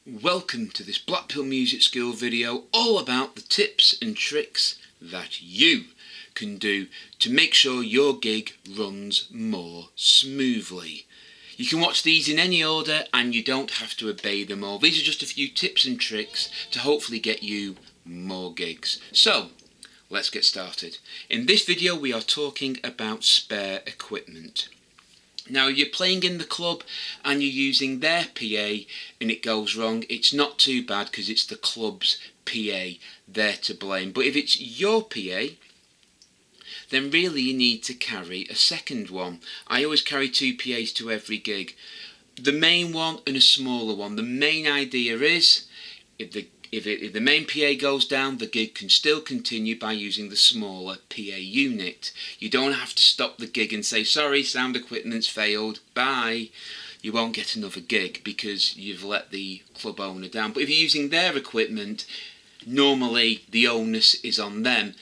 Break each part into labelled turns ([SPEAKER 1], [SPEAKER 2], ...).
[SPEAKER 1] Welcome to this Blackpool Music School video all about the tips and tricks that you can do to make sure your gig runs more smoothly. You can watch these in any order and you don't have to obey them all. These are just a few tips and tricks to hopefully get you more gigs. So, let's get started. In this video we are talking about spare equipment. Now, you're playing in the club and you're using their PA and it goes wrong, it's not too bad because it's the club's PA, they're to blame. But if it's your PA, then really you need to carry a second one. I always carry two PAs to every gig. The main one and a smaller one. The main idea is, if the main PA goes down, the gig can still continue by using the smaller PA unit. You don't have to stop the gig and say, sorry, sound equipment's failed, bye. You won't get another gig because you've let the club owner down. But if you're using their equipment, normally the onus is on them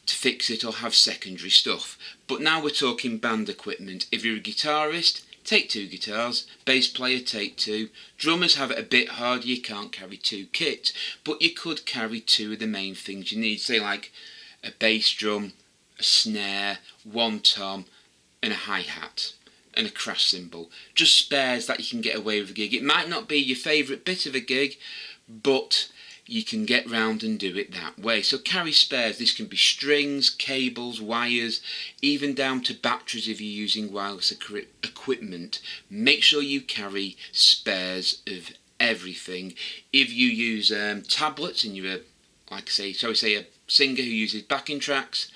[SPEAKER 1] to fix it or have secondary stuff. But now we're talking band equipment. If you're a guitarist, take two guitars, bass player take two, drummers have it a bit harder, you can't carry two kits, but you could carry two of the main things you need, say like a bass drum, a snare, one tom and a hi-hat and a crash cymbal. Just spares that you can get away with a gig. It might not be your favourite bit of a gig, but you can get round and do it that way. So carry spares. This can be strings, cables, wires, even down to batteries if you're using wireless equipment. Make sure you carry spares of everything. If you use tablets and you're a singer who uses backing tracks,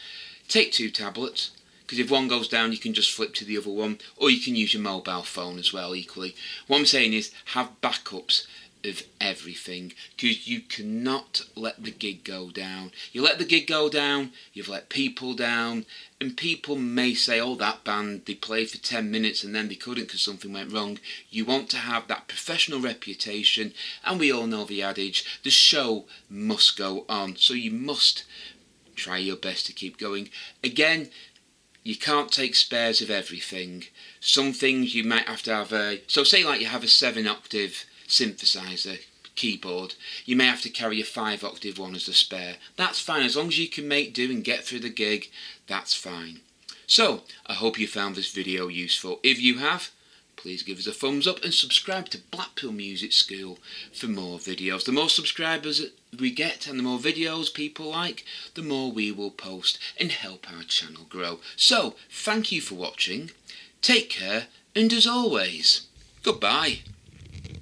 [SPEAKER 1] take two tablets, because if one goes down you can just flip to the other one, or you can use your mobile phone as well equally. What I'm saying is have backups of everything, because you cannot let the gig go down. You let the gig go down, you've let people down, and people may say, oh, that band, they played for 10 minutes and then they couldn't because something went wrong. You want to have that professional reputation, and we all know the adage, the show must go on, so you must try your best to keep going. Again, you can't take spares of everything. Some things you might have to have so say like you have a 7-octave synthesizer keyboard, you may have to carry a 5-octave one as a spare. That's fine, as long as you can make do and get through the gig, that's fine. So, I hope you found this video useful. If you have, please give us a thumbs up and subscribe to Blackpool Music School for more videos. The more subscribers we get and the more videos people like, the more we will post and help our channel grow. So, thank you for watching, take care, and as always, goodbye.